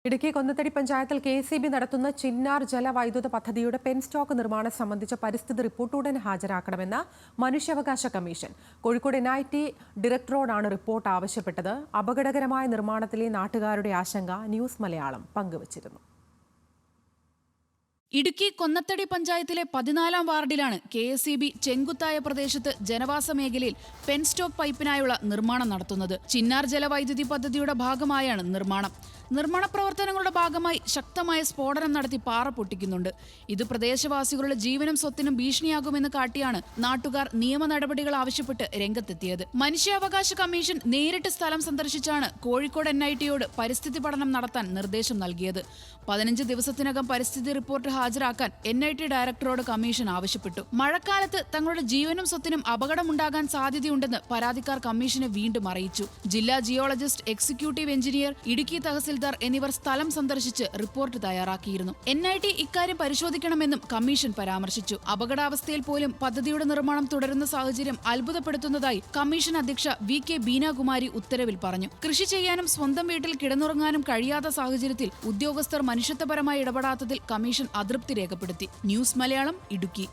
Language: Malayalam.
ഇടുക്കി കൊന്നത്തടി പഞ്ചായത്തിൽ KCB നടത്തുന്ന ചിന്നാർ ജലവൈദ്യുത പദ്ധതിയുടെ പെൻസ്റ്റോക്ക് നിർമ്മാണം സംബന്ധിച്ച പരിസ്ഥിതി റിപ്പോർട്ട് ഉടൻ ഹാജരാക്കണമെന്ന് മനുഷ്യാവകാശ കമ്മീഷൻ. കോഴിക്കോട് NIT ഡയറക്ടറോടാണ് റിപ്പോർട്ട് ആവശ്യപ്പെട്ടത്. അപകടകരമായ നിർമ്മാണത്തിലെ നാട്ടുകാരുടെ ആശങ്ക ന്യൂസ് മലയാളം പങ്കുവച്ചിരുന്നു. ഇടുക്കി കൊന്നത്തടി പഞ്ചായത്തിലെ 14-ാം വാർഡിലാണ് KSEB ചെങ്കുത്തായ പ്രദേശത്ത് ജനവാസ മേഖലയിൽ പെൻസ്റ്റോക്ക് പൈപ്പിനായുള്ള നിർമ്മാണം നടത്തുന്നത്. ചിന്നാർ ജലവൈദ്യുതി പദ്ധതിയുടെ ഭാഗമായാണ് നിർമ്മാണം. നിർമ്മാണ പ്രവർത്തനങ്ങളുടെ ഭാഗമായി ശക്തമായ സ്ഫോടനം നടത്തി പാറ പൊട്ടിക്കുന്നുണ്ട്. ഇത് പ്രദേശവാസികളുടെ ജീവനും സ്വത്തിനും ഭീഷണിയാകുമെന്ന് കാട്ടിയാണ് നാട്ടുകാർ നിയമ നടപടികൾ ആവശ്യപ്പെട്ട് രംഗത്തെത്തിയത്. മനുഷ്യാവകാശ കമ്മീഷൻ നേരിട്ട് സ്ഥലം സന്ദർശിച്ചാണ് കോഴിക്കോട് NITയോട് പരിസ്ഥിതി പഠനം നടത്താൻ നിർദ്ദേശം നൽകിയത്. 15 ദിവസത്തിനകം പരിസ്ഥിതി റിപ്പോർട്ട് ഹാജരാക്കാൻ NIT ഡയറക്ടറോട് കമ്മീഷൻ ആവശ്യപ്പെട്ടു. മഴക്കാലത്ത് തങ്ങളുടെ ജീവനും സ്വത്തിനും അപകടമുണ്ടാകാൻ സാധ്യതയുണ്ടെന്ന് പരാതിക്കാർ കമ്മീഷനെ വീണ്ടും അറിയിച്ചു. ജില്ലാ geologist, executive engineer, Idukki tahsildar എന്നിവർ സ്ഥലം സന്ദർശിച്ച് റിപ്പോർട്ട് തയ്യാറാക്കിയിരുന്നു. NIT ഇക്കാര്യം പരിശോധിക്കണമെന്നും കമ്മീഷൻ പരാമർശിച്ചു. അപകടാവസ്ഥയിൽ പോലും പദ്ധതിയുടെ നിർമ്മാണം തുടരുന്ന സാഹചര്യം അത്ഭുതപ്പെടുത്തുന്നതായി കമ്മീഷൻ അധ്യക്ഷ VK ബീനാകുമാരി ഉത്തരവിൽ പറഞ്ഞു. കൃഷി ചെയ്യാനും സ്വന്തം വീട്ടിൽ കിടന്നുറങ്ങാനും കഴിയാത്ത സാഹചര്യത്തിൽ ഉദ്യോഗസ്ഥർ മനുഷ്യത്വപരമായി ഇടപെടാത്തതിൽ കമ്മീഷൻ അതൃപ്തി രേഖപ്പെടുത്തി. ന്യൂസ് മലയാളം, ഇടുക്കി.